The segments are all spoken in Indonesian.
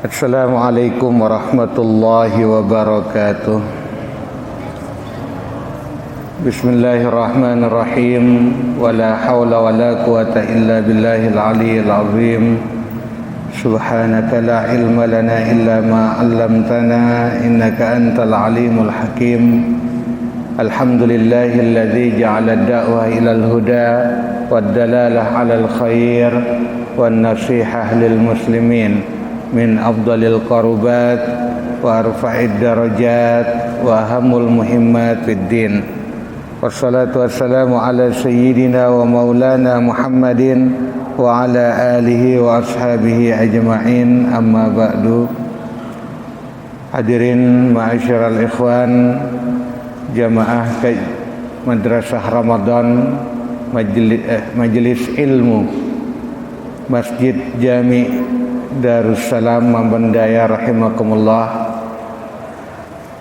Assalamualaikum warahmatullahi wabarakatuh. Bismillahirrahmanirrahim. Wala hawla wala quwata illa billahil aliyyil azim. Subhanaka la ilma lana illa ma 'allamtana innaka antal alimul hakim. Alhamdulillahilladzi ja'ala ad-da'wa ilal huda wad dalalah 'alal khair wan nasihah lil muslimin min afdalil qarubat wa arfa'id darajat wa ahamul muhimmat fid din. Wassalatu wassalamu ala sayyidina wa maulana Muhammadin wa ala alihi wa ashabihi ajma'in, amma ba'du. Hadirin ma'asyiral ikhwan jamaah Madrasah Ramadan Majelis Ilmu Masjid Jami Darussalam Mambendaya rahimakumullah.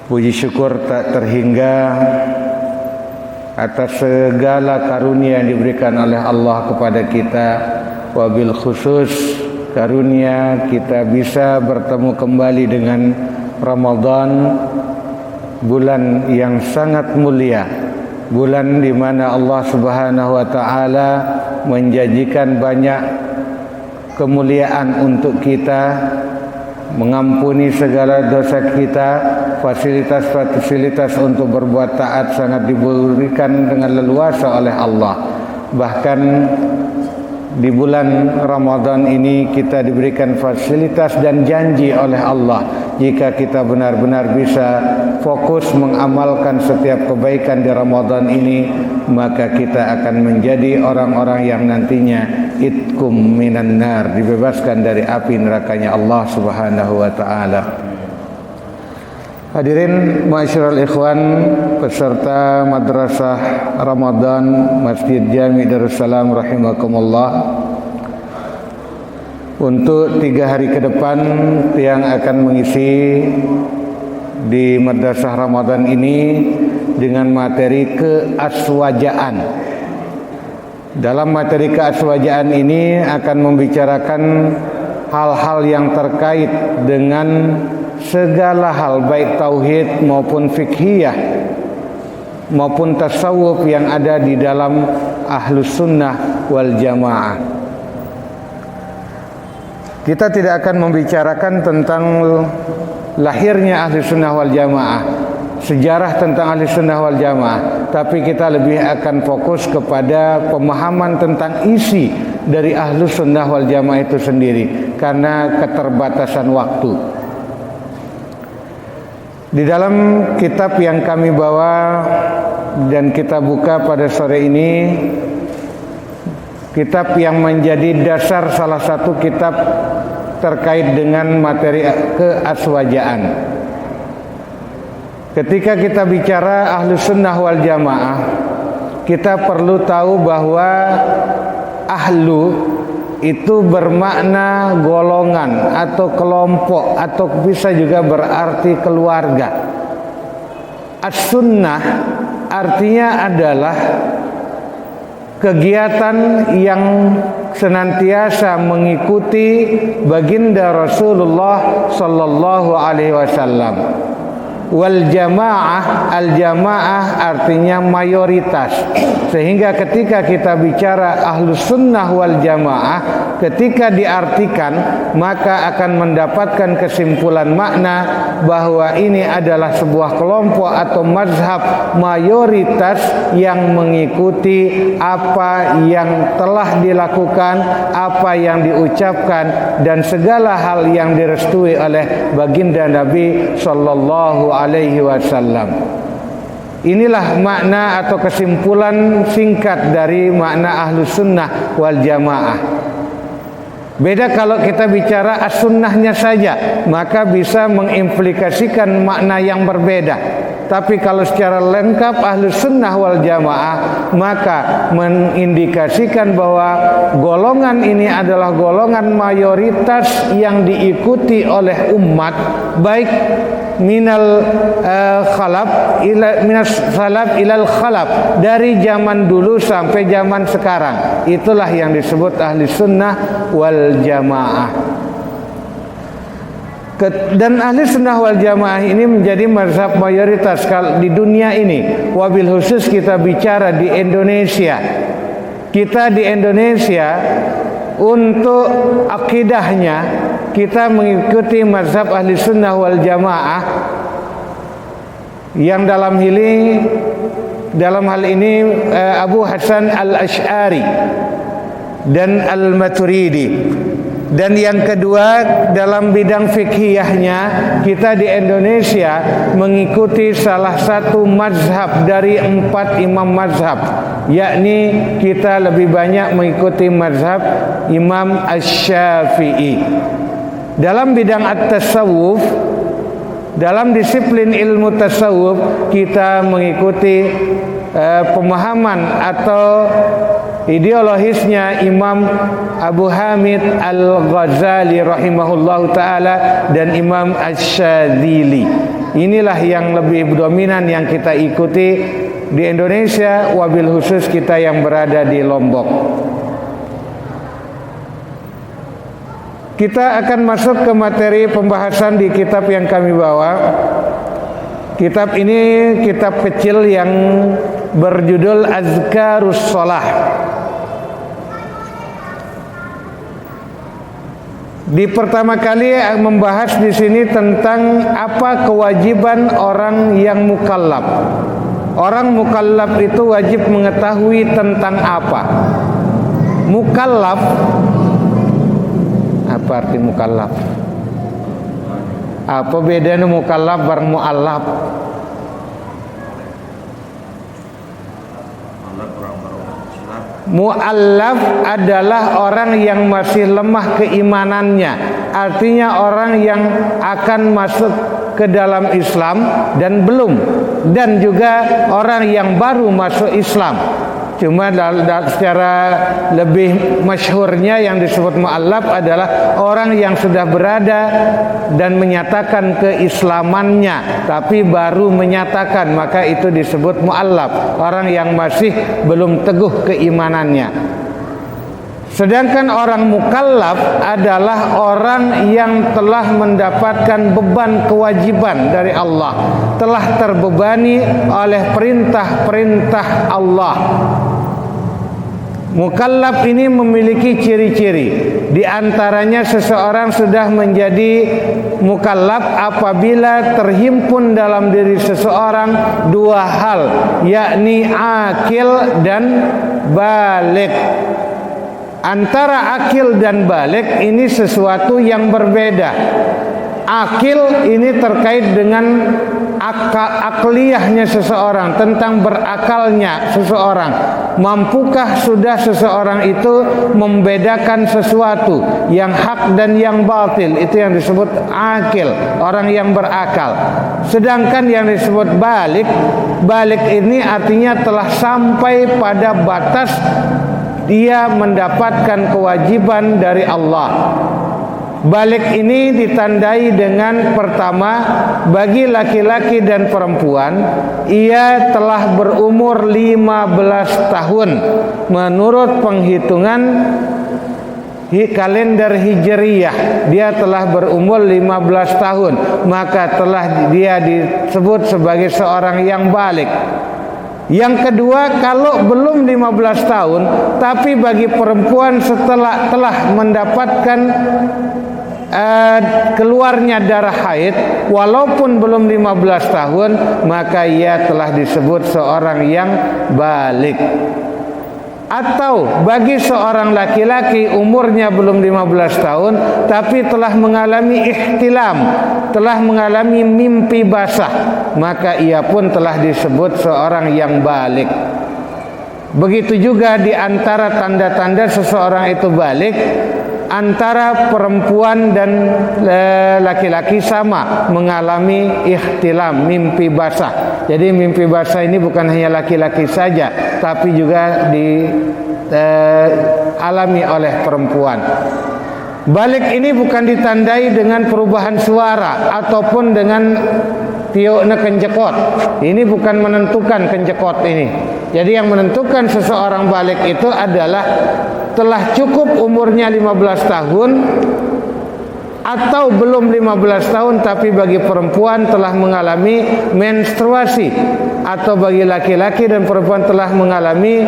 Puji syukur tak terhingga atas segala karunia yang diberikan oleh Allah kepada kita, wabil khusus karunia kita bisa bertemu kembali dengan Ramadan, bulan yang sangat mulia, bulan di mana Allah Subhanahu wa taala menjanjikan banyak kemuliaan untuk kita, mengampuni segala dosa kita, fasilitas-fasilitas untuk berbuat taat sangat diberikan dengan leluasa oleh Allah. Bahkan di bulan Ramadan ini kita diberikan fasilitas dan janji oleh Allah, jika kita benar-benar bisa fokus mengamalkan setiap kebaikan di Ramadan ini, maka kita akan menjadi orang-orang yang nantinya itkum minan nar, dibebaskan dari api nerakanya Allah Subhanahu wa taala. Hadirin ma'asyiral ikhwan peserta Madrasah Ramadan Masjid Jami Darussalam rahimakumullah. Untuk 3 hari ke depan yang akan mengisi di Madrasah Ramadan ini dengan materi keaswajaan. Dalam materi keaswajaan ini akan membicarakan hal-hal yang terkait dengan segala hal, baik tauhid maupun fikhiyah maupun tasawuf yang ada di dalam Ahlus Sunnah wal Jamaah. Kita tidak akan membicarakan tentang lahirnya Ahlus Sunnah wal Jamaah, sejarah tentang Ahlus Sunnah wal Jamaah, tapi kita lebih akan fokus kepada pemahaman tentang isi dari Ahlus Sunnah wal Jamaah itu sendiri karena keterbatasan waktu. Di dalam kitab yang kami bawa dan kita buka pada sore ini, kitab yang menjadi dasar salah satu kitab terkait dengan materi keaswajaan. Ketika kita bicara Ahlus Sunnah wal Jamaah, kita perlu tahu bahwa ahlu itu bermakna golongan atau kelompok, atau bisa juga berarti keluarga. As-sunnah artinya adalah kegiatan yang senantiasa mengikuti baginda Rasulullah sallallahu alaihi wasallam. Wal jamaah, al jamaah artinya mayoritas. Sehingga ketika kita bicara Ahlus Sunnah wal Jamaah, ketika diartikan maka akan mendapatkan kesimpulan makna bahwa ini adalah sebuah kelompok atau mazhab mayoritas yang mengikuti apa yang telah dilakukan, apa yang diucapkan, dan segala hal yang direstui oleh baginda Nabi sallallahu alaihi wasallam. Inilah makna atau kesimpulan singkat dari makna Ahlus Sunnah wal Jamaah. Beda kalau kita bicara as-sunnahnya saja, maka bisa mengimplikasikan makna yang berbeda. Tapi kalau secara lengkap Ahlus Sunnah wal Jamaah, maka mengindikasikan bahwa golongan ini adalah golongan mayoritas yang diikuti oleh umat, baik minal khalaf ila minas salaf ilal khalaf, dari zaman dulu sampai zaman sekarang. Itulah yang disebut ahli sunnah wal jamaah. Dan ahli sunnah wal jamaah ini menjadi mazhab mayoritas di dunia ini. Wabil khusus kita bicara di Indonesia. Kita di Indonesia untuk akidahnya kita mengikuti mazhab ahli sunnah wal jamaah yang dalam hal ini Abu Hasan al-Ash'ari dan al-Maturidi. Dan yang kedua, dalam bidang fikhiyahnya kita di Indonesia mengikuti salah satu mazhab dari 4 imam mazhab, yakni kita lebih banyak mengikuti mazhab Imam Asy-Syafi'i. Dalam bidang at-tasawuf, dalam disiplin ilmu tasawuf kita mengikuti pemahaman atau ideologisnya Imam Abu Hamid Al-Ghazali rahimahullahu ta'ala dan Imam Asy-Syadzili. Inilah yang lebih dominan yang kita ikuti di Indonesia, wabil khusus kita yang berada di Lombok. Kita akan masuk ke materi pembahasan di kitab yang kami bawa. Kitab ini kitab kecil yang berjudul Azkarus Shalah. Di pertama kali membahas di sini tentang apa kewajiban orang yang mukallaf. Orang mukallaf itu wajib mengetahui tentang apa. Mukallaf, apa arti mukallaf? Apa bedanya mukallaf bareng muallaf? Muallaf adalah orang yang masih lemah keimanannya, artinya orang yang akan masuk ke dalam Islam dan belum, dan juga orang yang baru masuk Islam. Cuma secara lebih masyhurnya yang disebut mu'allaf adalah orang yang sudah berada dan menyatakan keislamannya tapi baru menyatakan, maka itu disebut mu'allaf, orang yang masih belum teguh keimanannya. Sedangkan orang mukallaf adalah orang yang telah mendapatkan beban kewajiban dari Allah, telah terbebani oleh perintah-perintah Allah. Mukallaf ini memiliki ciri-ciri. Di antaranya seseorang sudah menjadi mukallaf apabila terhimpun dalam diri seseorang 2 hal, yakni akil dan balik. Antara akil dan balik ini sesuatu yang berbeda. Akil ini terkait dengan akliyahnya seseorang, tentang berakalnya seseorang. Mampukah sudah seseorang itu membedakan sesuatu yang hak dan yang batil? Itu yang disebut akil, orang yang berakal. Sedangkan yang disebut balik, balik ini artinya telah sampai pada batas dia mendapatkan kewajiban dari Allah. Balik ini ditandai dengan pertama, bagi laki-laki dan perempuan, ia telah berumur 15 tahun menurut penghitungan kalender Hijriyah. Dia telah berumur 15 tahun, maka telah dia disebut sebagai seorang yang balik. Yang kedua, kalau belum 15 tahun tapi bagi perempuan telah mendapatkan keluarnya darah haid walaupun belum 15 tahun, maka ia telah disebut seorang yang balik. Atau bagi seorang laki-laki umurnya belum 15 tahun tapi telah mengalami ihtilam, telah mengalami mimpi basah, maka ia pun telah disebut seorang yang balik. Begitu juga di antara tanda-tanda seseorang itu balik, antara perempuan dan laki-laki sama mengalami ihtilam, mimpi basah. Jadi mimpi basah ini bukan hanya laki-laki saja, tapi juga dialami oleh perempuan. Balik ini bukan ditandai dengan perubahan suara ataupun dengan tiokna kencekot. Ini bukan menentukan kencekot ini. Jadi yang menentukan seseorang balik itu adalah telah cukup umurnya 15 tahun atau belum 15 tahun tapi bagi perempuan telah mengalami menstruasi, atau bagi laki-laki dan perempuan telah mengalami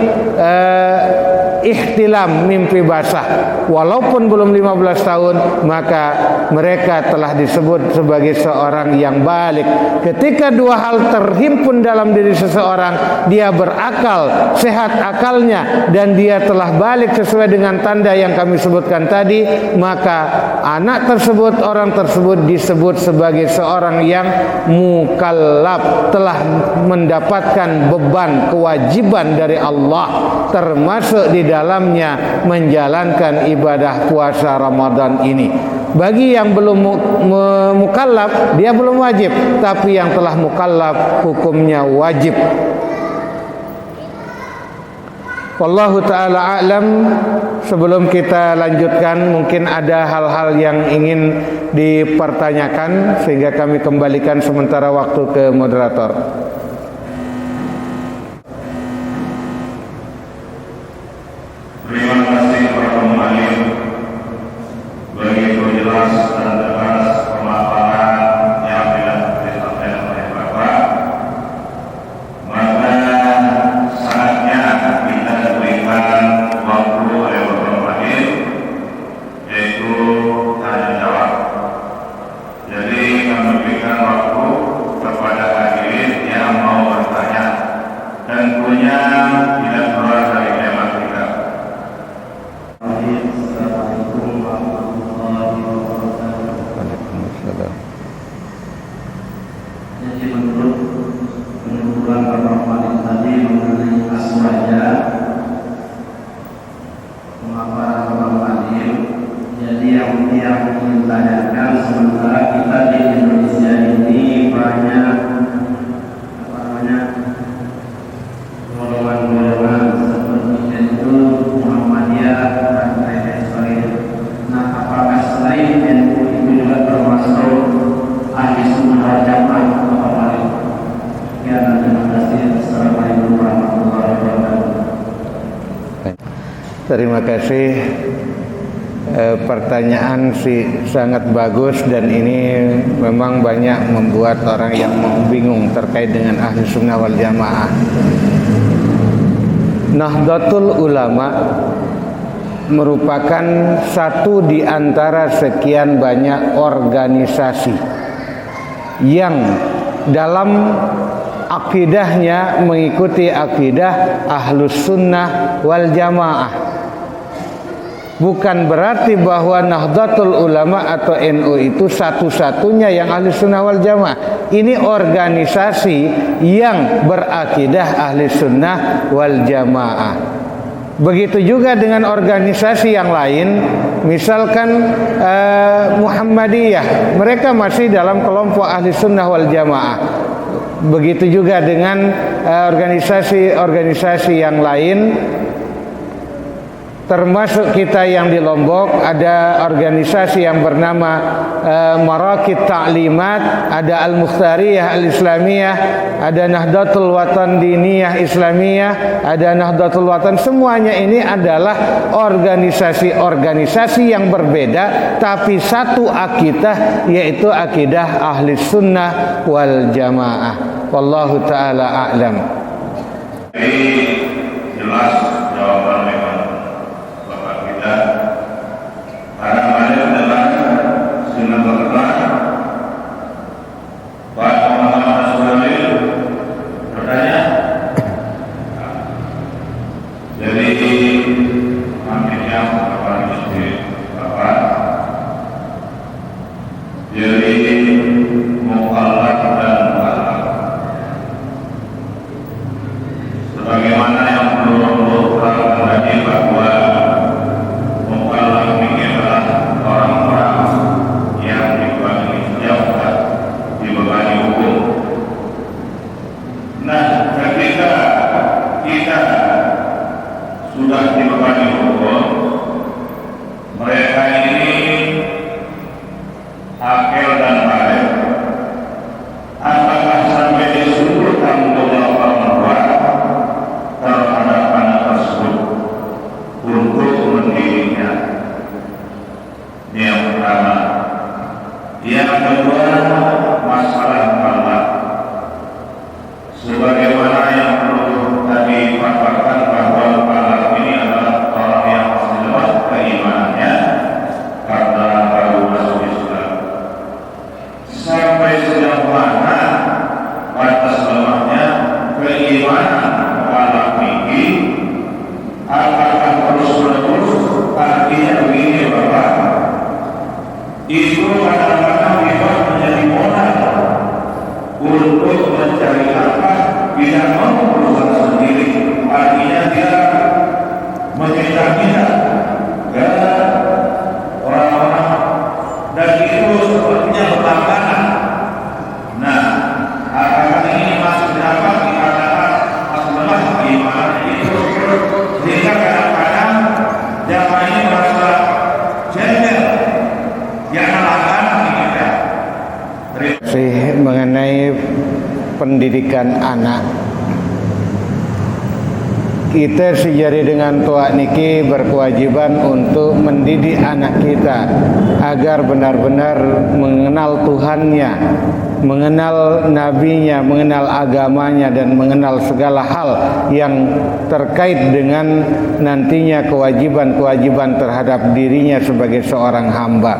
ihtilam, mimpi basah, walaupun belum 15 tahun, maka mereka telah disebut sebagai seorang yang balik. Ketika dua hal terhimpun dalam diri seseorang, dia berakal, sehat akalnya, dan dia telah balik sesuai dengan tanda yang kami sebutkan tadi, maka anak tersebut, orang tersebut disebut sebagai seorang yang mukallaf, telah mendapatkan beban kewajiban dari Allah, termasuk di dalamnya menjalankan ibadah puasa Ramadan ini. Bagi yang belum mukallaf, dia belum wajib, tapi yang telah mukallaf hukumnya wajib. Wallahu ta'ala a'lam. Sebelum kita lanjutkan, mungkin ada hal-hal yang ingin dipertanyakan, sehingga kami kembalikan sementara waktu ke moderator. Terima kasih kepada Mu'alim, begitu jelas dan tegas pemaparan yang telah disampaikan oleh Bapak. Maka saatnya kita berikan waktu oleh Bapak Mu'alim, yaitu tanya jawab. Jadi kami berikan waktu kepada hadirin yang mau bertanya, tentunya tidak keluar dari tema kita. Assalamualaikum warahmatullahi wabarakatuh. Waalaikumsalam. Jadi menurut penuturan Bapak Malik tadi mengenai aswaja, pemaparan Bapak Malik, jadi yang ingin tanyakan, sementara kita di Indonesia ini banyak golongan-golongan seperti NU, Muhammadiyah, dan lain sebagainya. Nah, apakah selain NU itu juga termasuk ahli sunnah wal jamaah, Bapak Malik? Ya, terima kasih. Assalamualaikum warahmatullahi wabarakatuh. Terima kasih. Pertanyaan sih sangat bagus, dan ini memang banyak membuat orang yang bingung terkait dengan ahli sunnah wal jamaah. Nahdlatul Ulama merupakan satu di antara sekian banyak organisasi yang dalam akidahnya mengikuti akidah ahlus sunnah wal jamaah. Bukan berarti bahwa Nahdlatul Ulama atau NU itu satu-satunya yang ahli sunnah wal jamaah. Ini organisasi yang berakidah ahli sunnah wal jamaah. Begitu juga dengan organisasi yang lain, misalkan Muhammadiyah, mereka masih dalam kelompok ahli sunnah wal jamaah. Begitu juga dengan organisasi-organisasi yang lain, termasuk kita yang di Lombok, ada organisasi yang bernama Marakit Ta'limat, ada Al-Mukhtariyah Al-Islamiyah, ada Nahdlatul Watan Diniyah Islamiyah, ada Nahdlatul Watan. Semuanya ini adalah organisasi-organisasi yang berbeda, tapi satu akidah, yaitu akidah ahli sunnah wal jamaah. Wallahu ta'ala a'lam. Jadi jelas jawaban memang karena banyak adalah sunnah berkah. Pak Muhammad Rasulullah bertanya, jadi akhirnya Bapak istri Bapak jadi mukallaf dan mukallaf sebagaimana yang perlu terangkan lagi bahwa mukallaf ini adalah orang-orang yang dibebani hukum. Nah, ketika kita sudah dibebani hukum, mereka ini akil dan balik, apakah sampai disuruh tanggung jawab orang tua terhadap anak tersebut untuk mendidiknya? Yang pertama, Yang kedua, masalah talak. Sebagaimana yang perlu tadi paparkan bahwa talak ini adalah orang yang masih lemah keimanannya karena baru masuk Islam. Sampai sejauh mana batas lemahnya keimanan talak ini? Apakah terus-menerus? Artinya begini Bapak, itu kadang-kadang hebat menjadi modal untuk mencari nafkah, tidak mau berusaha sendiri. Artinya dia meminta-minta ke orang-orang, dan itu sepertinya berlangganan. Nah, apakah ini masuk dapat dikatakan masuk lemah gimana itu? Sehingga kadang-kadang jamaah ini merasa jengkel. Mengenai pendidikan anak, kita sejari dengan tua niki berkewajiban untuk mendidik anak kita agar benar-benar mengenal Tuhannya, mengenal nabinya, mengenal agamanya, dan mengenal segala hal yang terkait dengan nantinya kewajiban-kewajiban terhadap dirinya sebagai seorang hamba.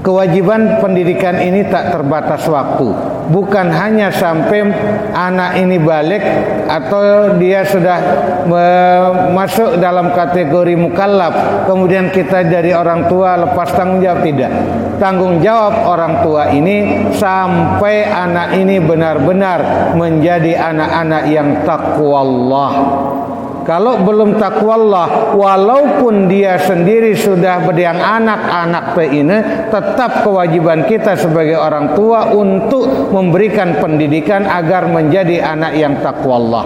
Kewajiban pendidikan ini tak terbatas waktu. Bukan hanya sampai anak ini balik atau dia sudah masuk dalam kategori mukallaf, kemudian kita dari orang tua lepas tanggung jawab. Tidak. Tanggung jawab orang tua ini sampai anak ini benar-benar menjadi anak-anak yang taqwallah. Kalau belum takwallah, walaupun dia sendiri sudah berdiang anak-anak ini, tetap kewajiban kita sebagai orang tua untuk memberikan pendidikan agar menjadi anak yang takwallah.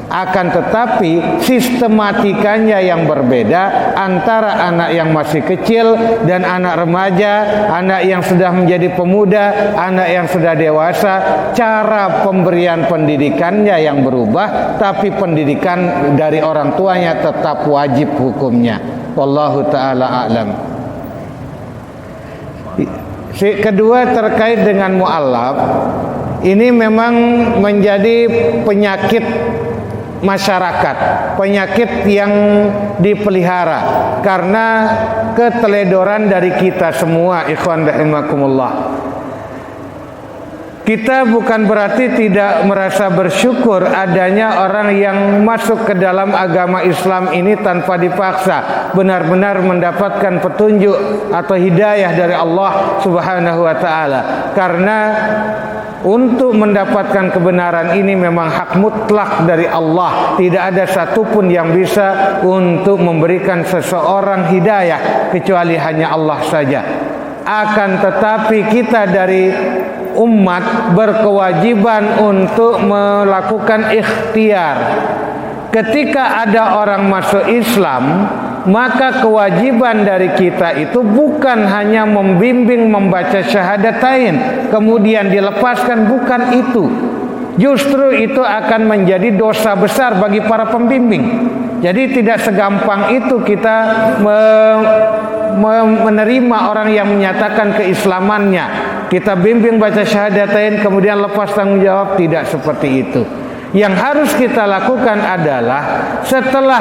Akan tetapi sistematikanya yang berbeda antara anak yang masih kecil dan anak remaja, anak yang sudah menjadi pemuda, anak yang sudah dewasa. Cara pemberian pendidikannya yang berubah, tapi pendidikan dari orang tuanya tetap wajib hukumnya. Wallahu ta'ala a'lam. Kedua, terkait dengan mu'allaf, ini memang menjadi penyakit masyarakat, penyakit yang dipelihara karena keteledoran dari kita semua. Ikhwan rahimakumullah, kita bukan berarti tidak merasa bersyukur adanya orang yang masuk ke dalam agama Islam ini tanpa dipaksa, benar-benar mendapatkan petunjuk atau hidayah dari Allah Subhanahu wa taala. Karena untuk mendapatkan kebenaran ini memang hak mutlak dari Allah. Tidak ada satupun yang bisa untuk memberikan seseorang hidayah kecuali hanya Allah saja. Akan tetapi kita dari umat berkewajiban untuk melakukan ikhtiar. Ketika ada orang masuk Islam, maka kewajiban dari kita itu bukan hanya membimbing membaca syahadatain kemudian dilepaskan, bukan itu. Justru itu akan menjadi dosa besar bagi para pembimbing. Jadi tidak segampang itu kita menerima orang yang menyatakan keislamannya. Kita bimbing baca syahadatain kemudian lepas tanggung jawab, tidak seperti itu. Yang harus kita lakukan adalah setelah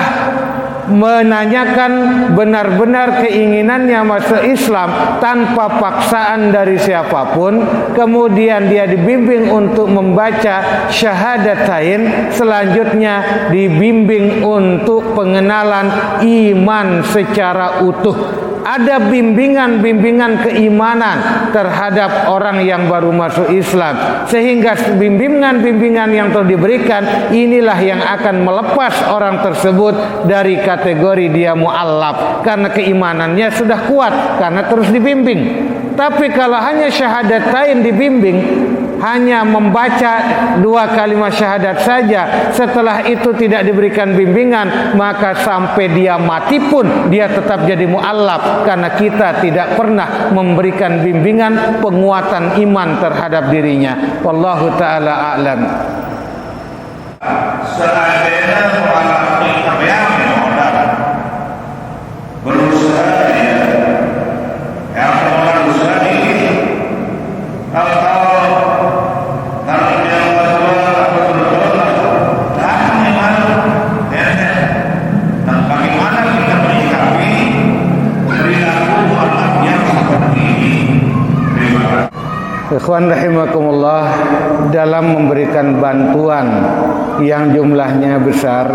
menanyakan benar-benar keinginannya masuk Islam tanpa paksaan dari siapapun, kemudian dia dibimbing untuk membaca syahadatain, selanjutnya dibimbing untuk pengenalan iman secara utuh. Ada bimbingan-bimbingan keimanan terhadap orang yang baru masuk Islam, sehingga bimbingan-bimbingan yang telah diberikan inilah yang akan melepas orang tersebut dari kategori dia mu'allaf, karena keimanannya sudah kuat karena terus dibimbing. Tapi kalau hanya syahadatain dibimbing, hanya membaca 2 kalimat syahadat saja, setelah itu tidak diberikan bimbingan, maka sampai dia mati pun dia tetap jadi mu'allaf, karena kita tidak pernah memberikan bimbingan penguatan iman terhadap dirinya. Wallahu ta'ala a'lam. Seandainya mu'allaf ini yang berusaha, yang berusaha Ikhwan rahimakumullah, dalam memberikan bantuan yang jumlahnya besar,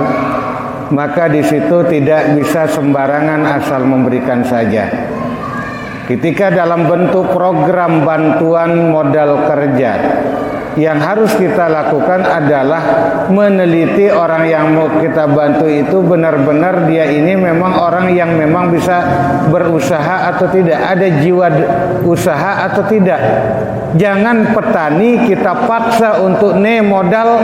maka di situ tidak bisa sembarangan asal memberikan saja. Ketika dalam bentuk program bantuan modal kerja, yang harus kita lakukan adalah meneliti orang yang mau kita bantu itu benar-benar dia ini memang orang yang memang bisa berusaha atau tidak, ada jiwa usaha atau tidak. Jangan petani kita paksa untuk modal,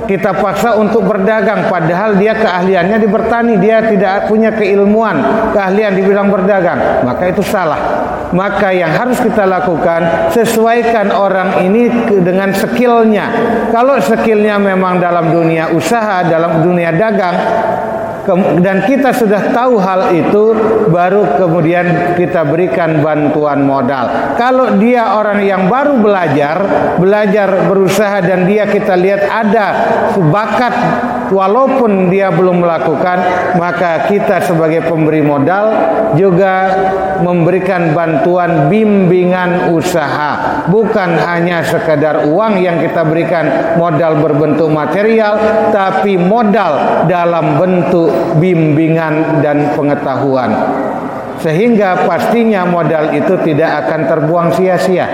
kita paksa untuk berdagang, padahal dia keahliannya di bertani, dia tidak punya keilmuan, keahlian di bidang berdagang, maka itu salah. Maka yang harus kita lakukan, sesuaikan orang ini dengan skillnya. Kalau skillnya memang dalam dunia usaha, dalam dunia dagang, dan kita sudah tahu hal itu, baru kemudian kita berikan bantuan modal. Kalau dia orang yang baru belajar berusaha, dan dia kita lihat ada bakat walaupun dia belum melakukan, maka kita sebagai pemberi modal juga memberikan bantuan bimbingan usaha, bukan hanya sekedar uang yang kita berikan modal berbentuk material, tapi modal dalam bentuk bimbingan dan pengetahuan, sehingga pastinya modal itu tidak akan terbuang sia-sia.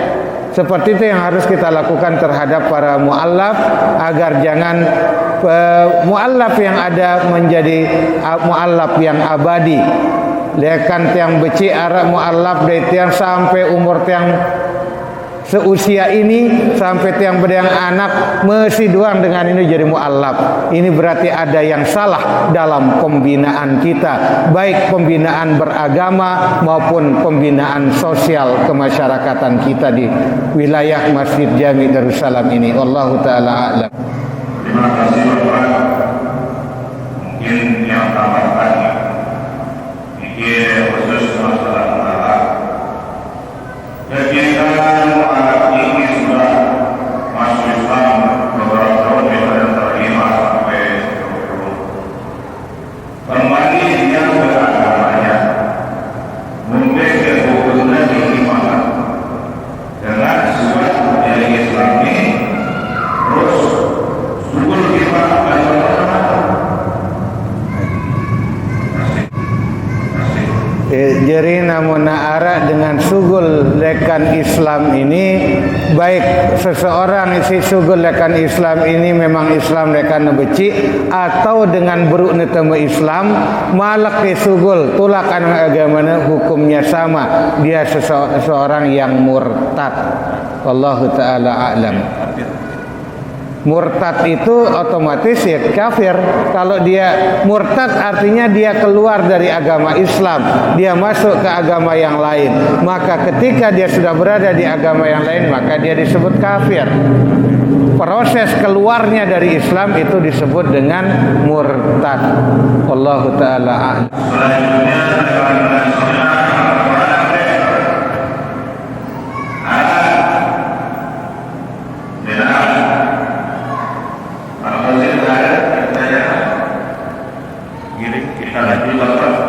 Seperti itu yang harus kita lakukan terhadap para mu'allaf, agar jangan mu'allaf yang ada menjadi mu'allaf yang abadi. Lekan tiang beci arah mu'allaf dari tiang sampai umur tiang seusia ini, sampai tiang berdang anak mesti doang dengan ini jadi mu'allaf. Ini berarti ada yang salah dalam pembinaan kita, baik pembinaan beragama maupun pembinaan sosial kemasyarakatan kita di wilayah Masjid Jami Darussalam ini. Wallahu ta'ala a'lam. Terima kasih Bapak. Mungkin yang tambahkan, khusus masalah kegiatan mu'alaf ini sudah masuk Islam beberapa tahun yang terima sampai 20. Kembali dia beragamanya, mungkin kebutuhannya diimanan dengan surat dari Islam ini, terus sukul kita jadi namun arah dengan sugul lekan Islam ini, baik seseorang isi sugul lekan Islam ini memang Islam lekan beci, atau dengan beruk netemu Islam malak ke sugul tulakan agamanya, hukumnya sama, dia seseorang yang murtad. Wallahu ta'ala a'lam. Murtad itu otomatis ya kafir. Kalau dia murtad artinya dia keluar dari agama Islam, dia masuk ke agama yang lain. Maka ketika dia sudah berada di agama yang lain, maka dia disebut kafir. Proses keluarnya dari Islam itu disebut dengan murtad. Wallahu ta'ala a'lam.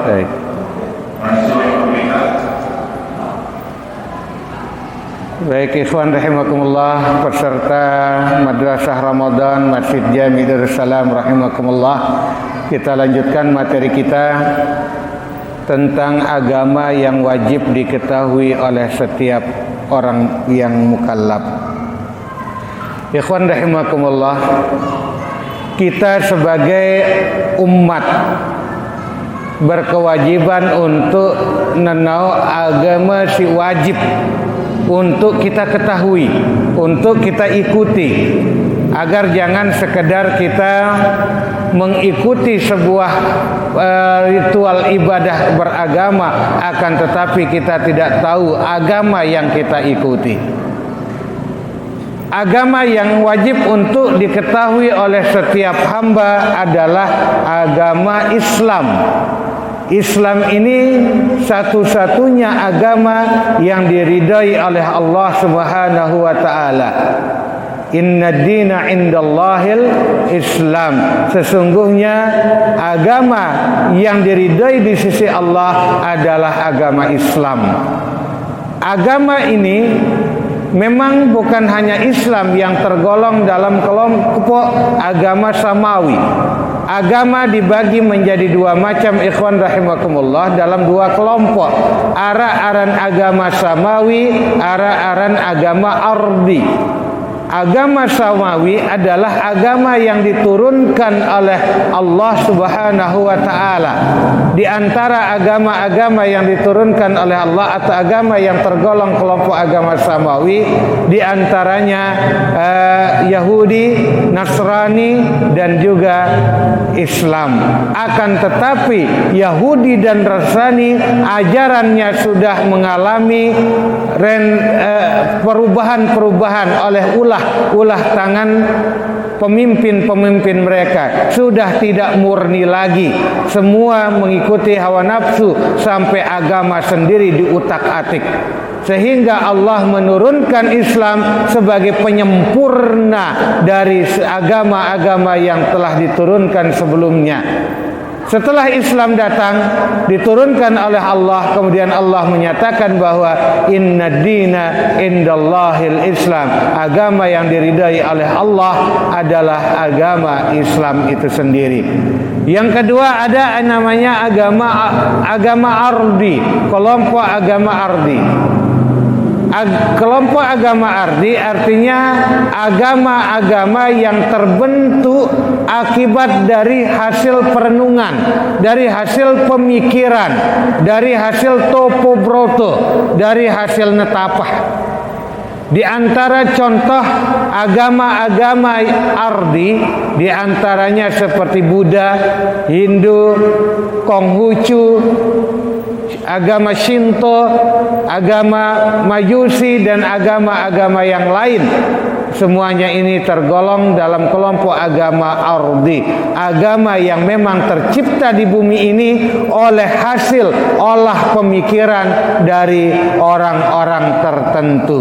Baik. Baik ikhwan rahimakumullah, peserta Madrasah Ramadan Masjid Jami Darussalam rahimakumullah, kita lanjutkan materi kita tentang agama yang wajib diketahui oleh setiap orang yang mukallaf. Ikhwan rahimakumullah, kita sebagai umat berkewajiban untuk mengenal agama si wajib untuk kita ketahui, untuk kita ikuti, agar jangan sekedar kita mengikuti sebuah ritual ibadah beragama, akan tetapi kita tidak tahu agama yang kita ikuti. Agama yang wajib untuk diketahui oleh setiap hamba adalah agama Islam. Islam ini satu-satunya agama yang diridai oleh Allah Subhanahu wa taala. Inna dina indallahil Islam. Sesungguhnya agama yang diridai di sisi Allah adalah agama Islam. Agama ini Memang bukan hanya Islam yang tergolong dalam kelompok agama samawi. Agama dibagi menjadi dua macam, ikhwan rahimakumullah, dalam dua kelompok. Ara-aran agama samawi, ara-aran agama ardi. Agama samawi adalah agama yang diturunkan oleh Allah Subhanahu wa taala. Di antara agama-agama yang diturunkan oleh Allah atau agama yang tergolong kelompok agama samawi, di antaranya Yahudi, Nasrani dan juga Islam. Akan tetapi Yahudi dan Nasrani ajarannya sudah mengalami perubahan-perubahan oleh ulah tangan pemimpin-pemimpin mereka. Sudah tidak murni lagi, semua mengikuti hawa nafsu sampai agama sendiri diutak-atik, sehingga Allah menurunkan Islam sebagai penyempurna dari agama-agama yang telah diturunkan sebelumnya. Setelah Islam datang, diturunkan oleh Allah, kemudian Allah menyatakan bahwa inna dina indallahil Islam. Agama yang diridai oleh Allah adalah agama Islam itu sendiri. Yang kedua ada namanya agama ardi, kelompok agama ardi. Kelompok agama ardi artinya agama-agama yang terbentuk akibat dari hasil perenungan, dari hasil pemikiran, dari hasil topobroto, dari hasil netapah. Di antara contoh agama-agama ardi, di antaranya seperti Buddha, Hindu, Konghucu, agama Shinto, agama Majusi dan agama-agama yang lain. Semuanya ini tergolong dalam kelompok agama ardi, agama yang memang tercipta di bumi ini oleh hasil olah pemikiran dari orang-orang tertentu.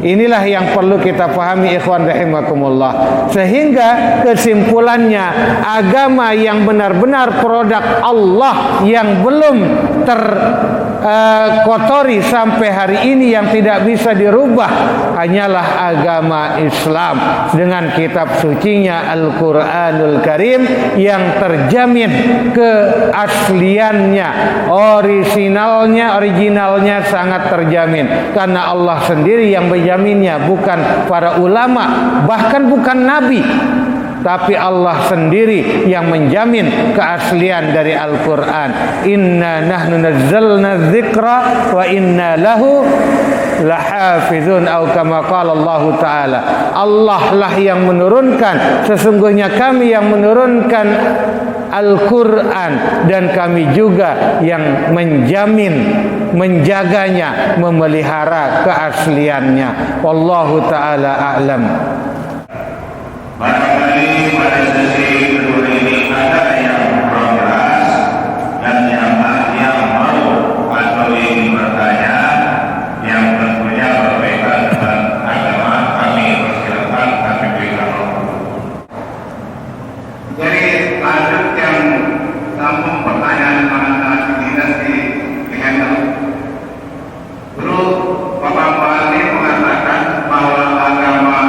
Inilah yang perlu kita pahami, ikhwan rahimakumullah. Sehingga kesimpulannya, agama yang benar-benar produk Allah yang belum terkotori sampai hari ini, yang tidak bisa dirubah, hanyalah agama Islam dengan kitab sucinya Al-Quranul Karim yang terjamin keasliannya, originalnya sangat terjamin, karena Allah sendiri yang menjaminnya, bukan para ulama, bahkan bukan nabi, tapi Allah sendiri yang menjamin keaslian dari Al-Quran. Inna nahnu nazzalna dzikra wa inna lahu lahafizun, atau kama qala Allah Ta'ala. Allah lah yang menurunkan, sesungguhnya kami yang menurunkan Al-Quran, dan kami juga yang menjamin, menjaganya, memelihara keasliannya. Wallahu ta'ala a'lam. Barangkali pada sesi kedua ini ada yang kurang jelas dan yang mau atau ingin bertanya yang tentunya berbeda dengan agama, kami persilakan, kami berikan waktu. Jadi lanjut yang sambung pertanyaan mana dinasti dengan dulu Bapak Bali mengatakan bahwa agama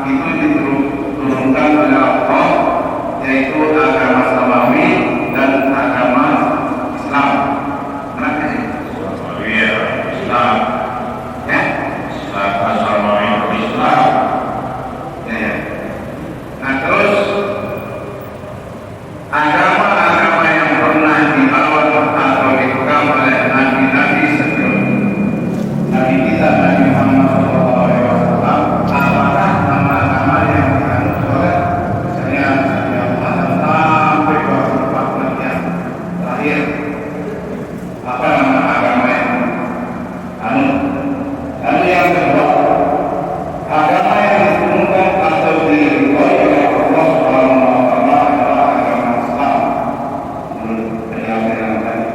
itu diturunkan oleh Allah, yaitu agama samawi dan agama Islam. Kenapa sih? Iya, Islam. Ya? Islam, samawi Islam. Ya. Nah terus agama-agama yang pernah dilawan atau dipegang oleh nabi-nabi sebelum Nabi kita, Nabi Muhammad SAW, apakah nama-nama yang dianut oleh misalnya yang sampai ke Muhammad yang terakhir, apa nama agama yang anut? Lalu yang kedua, agama yang diturunkan atau diridhoi oleh Allah Subhanahu wa Ta'ala adalah agama Islam. Menurut penjelasan yang tadi.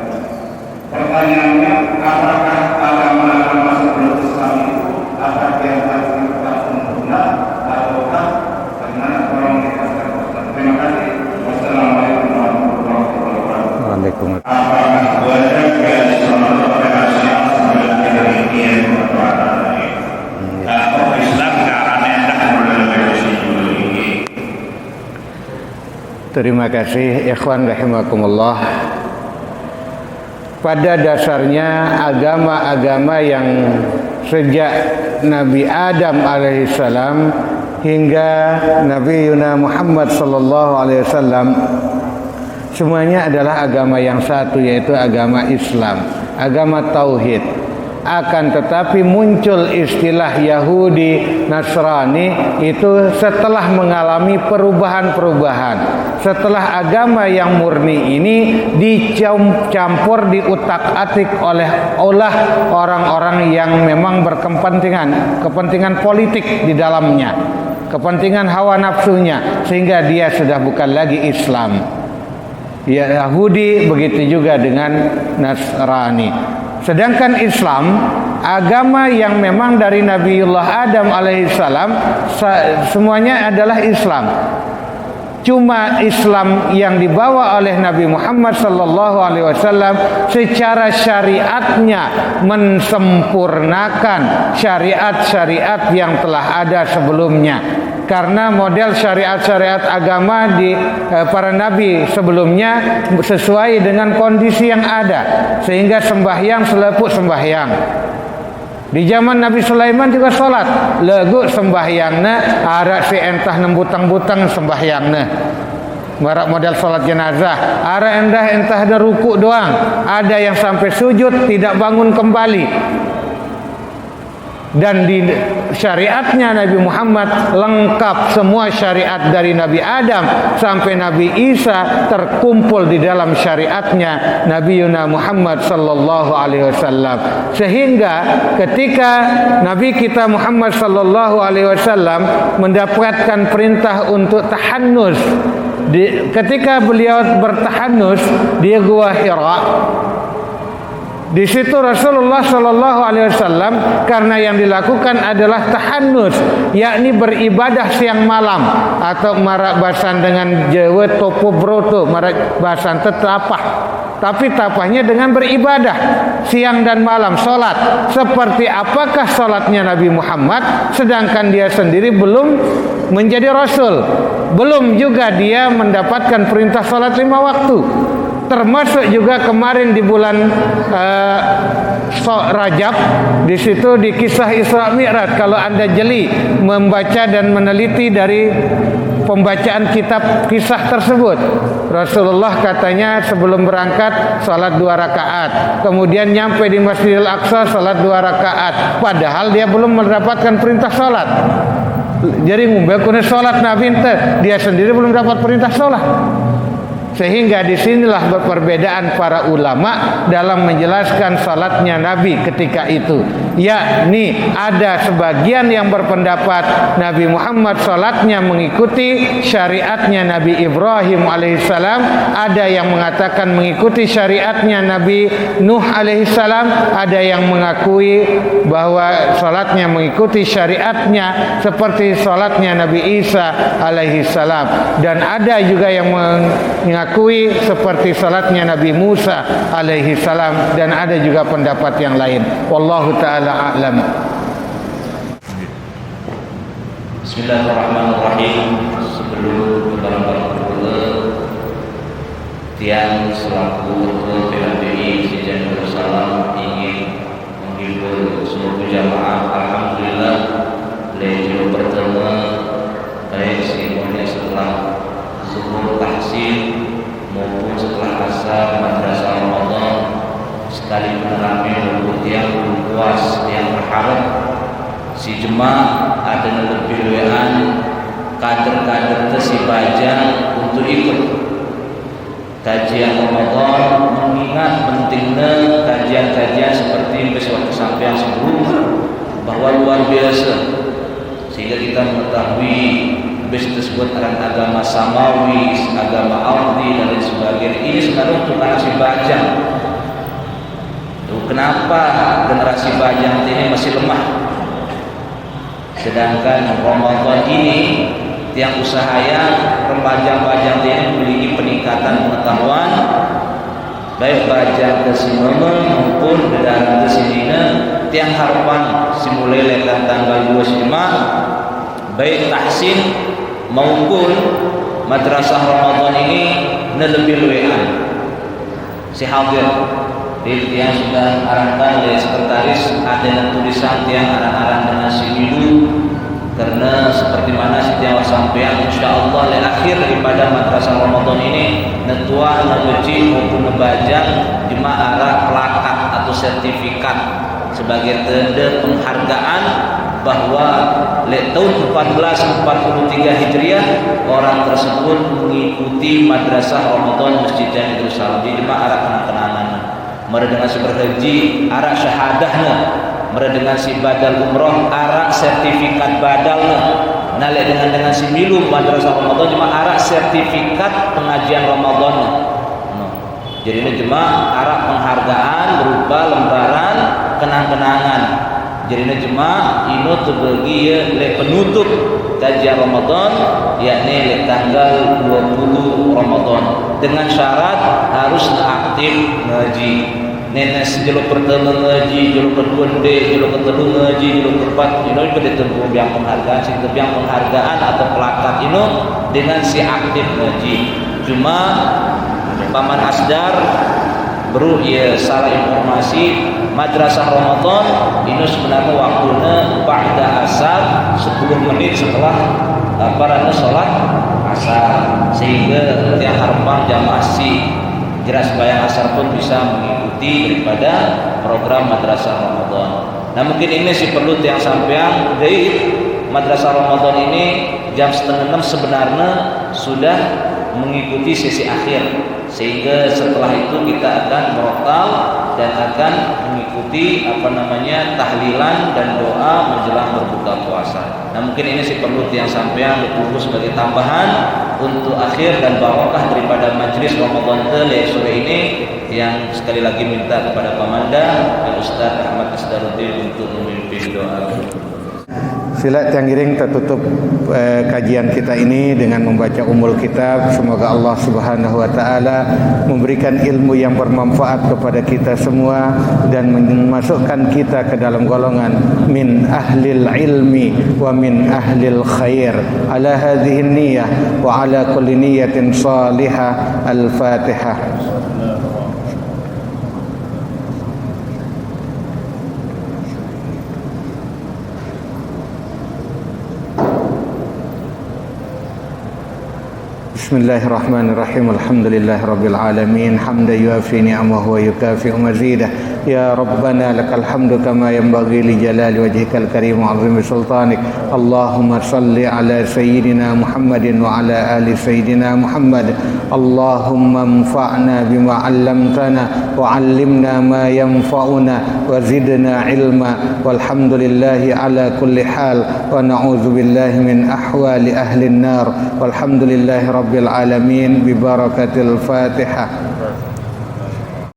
Pertanyaannya, apakah agama-agama sebelum Islam Terima kasih ikhwan rahimakumullah. Pada dasarnya agama-agama yang sejak Nabi Adam alaihissalam hingga Nabi Yuna Muhammad sallallahu alaihi wasallam semuanya adalah agama yang satu, yaitu agama Islam, agama tauhid. Akan tetapi muncul istilah Yahudi, Nasrani itu setelah mengalami perubahan-perubahan. Setelah agama yang murni ini dicampur, diutak-atik oleh orang-orang yang memang kepentingan politik di dalamnya, kepentingan hawa nafsunya, sehingga dia sudah bukan lagi Islam. Yahudi begitu juga dengan Nasrani. Sedangkan Islam, agama yang memang dari Nabiullah Adam alaihissalam, semuanya adalah Islam. Cuma Islam yang dibawa oleh Nabi Muhammad sallallahu alaihi wasallam secara syariatnya mensempurnakan syariat-syariat yang telah ada sebelumnya. Karena model syariat-syariat agama di para nabi sebelumnya sesuai dengan kondisi yang ada, sehingga sembahyang selepuk sembahyang. Di zaman Nabi Sulaiman juga salat, legu sembahyangna arak si entah nembutang-butang sembahyangna. Marak model salat jenazah, arak entah ada ruku doang, ada yang sampai sujud tidak bangun kembali. Dan di syariatnya Nabi Muhammad lengkap, semua syariat dari Nabi Adam sampai Nabi Isa terkumpul di dalam syariatnya Nabi Yuna Muhammad sallallahu alaihi wasallam. Sehingga ketika Nabi kita Muhammad sallallahu alaihi wasallam mendapatkan perintah untuk tahannus, ketika beliau bertahannus di Gua Hira, di situ Rasulullah Shallallahu Alaihi Wasallam karena yang dilakukan adalah tahannus, yakni beribadah siang malam, atau marak basan dengan Jawa topo broto, marak basan tetapah, tapi tapahnya dengan beribadah siang dan malam, solat. Seperti apakah solatnya Nabi Muhammad, sedangkan dia sendiri belum menjadi Rasul, belum juga dia mendapatkan perintah solat 5 waktu. Termasuk juga kemarin di bulan Rajab, di situ di kisah Isra Mi'raj, kalau Anda jeli membaca dan meneliti dari pembacaan kitab kisah tersebut, Rasulullah katanya sebelum berangkat salat 2 rakaat, kemudian nyampe di Masjidil Aqsa salat 2 rakaat, padahal dia belum mendapatkan perintah salat. Jadi ngumpul kuna salat Nabi, dia sendiri belum dapat perintah salat. Sehingga disinilah perbedaan para ulama dalam menjelaskan salatnya Nabi ketika itu. Yakni ada sebagian yang berpendapat Nabi Muhammad salatnya mengikuti syariatnya Nabi Ibrahim alaihissalam, ada yang mengatakan mengikuti syariatnya Nabi Nuh alaihissalam, ada yang mengakui bahwa salatnya mengikuti syariatnya seperti salatnya Nabi Isa alaihissalam, dan ada juga yang mengakui seperti salatnya Nabi Musa alaihi salam, dan ada juga pendapat yang lain. Wallahu taala a'lam. Bismillahirrahmanirrahim. Sebelum berbarang-barang tiang selaku ketua PHBI Masjid Darussalam ingin menghibur seluruh jamaah. Alhamdulillah, beliau pertama baik semuanya setelah zuhur tahsin maupun setelah asar madrasah Ramadan sekali mengalami tiang luas yang berharap si jemaah ada lebih wean kader-kader tersibajang untuk ikut kajian Ramadan, mengingat pentingnya kajian-kajian seperti besok sampai yang sebelumnya bahwa luar biasa, sehingga kita mengetahui bes tersebut agama samawi, agama ardi dan lain sebagainya. Ini sekarang untuk generasi bajang. Kenapa generasi bajang ini masih lemah? Sedangkan Ramadan ini tiang usahanya remaja-bajang ini memiliki peningkatan pengetahuan, baik bajang kesimama maupun dalam kesinina tiang harapan simulai lekat tanggal 25 baik tahsin maupun madrasah Ramadan ini lebih-lebihan. Si hadir dia sudah arahkan oleh sekretaris ada tulisan yang arah-arah dengan si dulu, karena seperti mana setiap sampean insyaallah le akhir daripada madrasah Ramadan ini netua nebeci maupun nebajang cuma arah plakat atau sertifikat sebagai tanda penghargaan bahwa tahun 1443 Hijriah orang tersebut mengikuti madrasah Ramadan Masjid Jami Darussalam di jemaah arah kenang-kenangan mereka dengan si berhaji arah syahadahnya, mereka dengan si badal umroh arah sertifikat badalnya, nalek dengan si milu madrasah Ramadan cuma arah sertifikat pengajian Ramadan. Jadi ini cuma arah penghargaan berupa lembaran kenang-kenangan. Jadi ini cuma ino terbagi le penutup kajian Ramadan yakni le tanggal 20 Ramadan dengan syarat harus aktif ngaji. Nenek jeluk pertama ngaji, jeluk kedua ndek, jeluk ketiga ngaji, jeluk keempat ino pada tempuh yang penghargaan, si yang penghargaan atau plakat ino dengan si aktif ngaji. Cuma Paman Asdar baru ya salah informasi madrasah Ramadan ini sebenarnya waktunya ba'da asar 10 menit setelah sholat asar, sehingga tiap harapan jamaah si jelas bayang asar pun bisa mengikuti daripada program madrasah Ramadan. Nah mungkin ini sih perlu yang sampean dari madrasah Ramadan ini jam 5:30 sebenarnya sudah mengikuti sesi akhir, sehingga setelah itu kita akan merotal dan akan mengikuti tahlilan dan doa menjelang berbuka puasa. Nah mungkin ini sih perlu yang sampean ditunggu sebagai tambahan untuk akhir dan barokah daripada majlis Ramadan sore ini, yang sekali lagi minta kepada Pamanda Al-Ustaz Ahmad Asdaruddin untuk memimpin doa. Sila Tianggiring tertutup kajian kita ini dengan membaca Ummul Kitab. Semoga Allah Subhanahu wa taala memberikan ilmu yang bermanfaat kepada kita semua dan memasukkan kita ke dalam golongan min ahlil ilmi wa min ahlil khair. Ala hadhihi niyyah wa ala kulli niyyatin salihah. Al-Fatihah. Bismillahirrahmanirrahim. Alhamdulillahirabbil alamin. Hamdan yuafi ni'amahu wa yukafi'u mazidah. Ya Rabbana lakal hamdu kama yanbaghi li jalali wajhikal karim wa 'azimi sultanik. Allahumma salli ala sayyidina Muhammadin wa ala ali sayyidina Muhammad. Allahumma anfa'na bima 'allamtana wa 'allimna ma yanfa'una wa zidna ilma. Walhamdulillahi ala kulli hal wa na'udzu billahi min ahwali ahli an-nar. Walhamdulillahi rabbil alamin bi barakatil Fatihah.